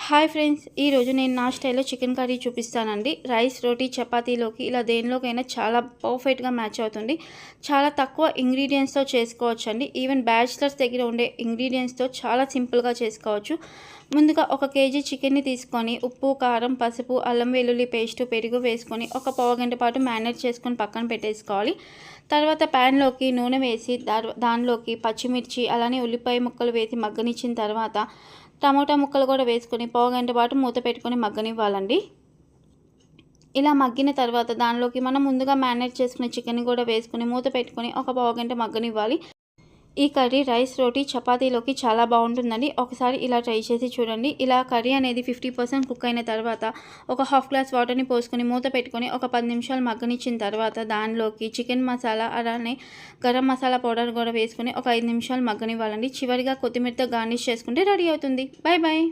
Hi friends, ఈరోజు నేను నా స్టైల్లో చికెన్ కర్రీ చూపిస్తానండి. రైస్, రోటీ, చపాతీలోకి ఇలా దేనిలోకైనా చాలా పర్ఫెక్ట్గా మ్యాచ్ అవుతుంది. చాలా తక్కువ ఇంగ్రీడియంట్స్తో చేసుకోవచ్చండి. ఈవెన్ బ్యాచిలర్స్ దగ్గర ఉండే ఇంగ్రీడియంట్స్తో చాలా సింపుల్గా చేసుకోవచ్చు. ముందుగా 1 కేజీ చికెన్ని తీసుకొని ఉప్పు, కారం, పసుపు, అల్లం వెల్లుల్లి పేస్ట్, పెరుగు వేసుకొని ఒక పావుగంట పాటు మ్యారినేట్ చేసుకొని పక్కన పెట్టేసుకోవాలి. తర్వాత ప్యాన్లోకి నూనె వేసి దానిలోకి పచ్చిమిర్చి అలానే ఉల్లిపాయ ముక్కలు వేసి మగ్గనిచ్చిన తర్వాత టమోటా ముక్కలు కూడా వేసుకొని పావుగంట పాటు మూత పెట్టుకొని మగ్గనివ్వాలండి. ఇలా మగ్గిన తర్వాత దానిలోకి మనం ముందుగా మ్యారినేట్ చేసుకున్న చికెన్ కూడా వేసుకొని మూత పెట్టుకొని ఒక పావుగంట మగ్గనివ్వాలి. ఈ కర్రీ రైస్, రోటీ, చపాతీలోకి చాలా బాగుంటుందండి. ఒకసారి ఇలా ట్రై చేసి చూడండి. ఇలా కర్రీ అనేది 50% కుక్ అయిన తర్వాత ఒక హాఫ్ గ్లాస్ వాటర్ని పోసుకొని మూత పెట్టుకొని ఒక 10 నిమిషాలు మగ్గనిచ్చిన తర్వాత దానిలోకి చికెన్ మసాలా అలానే గరం మసాలా పౌడర్ కూడా వేసుకొని ఒక 5 నిమిషాలు మగ్గనివ్వాలండి. చివరిగా కొత్తిమీరతో గార్నిష్ చేసుకుంటే రెడీ అవుతుంది. Bye bye.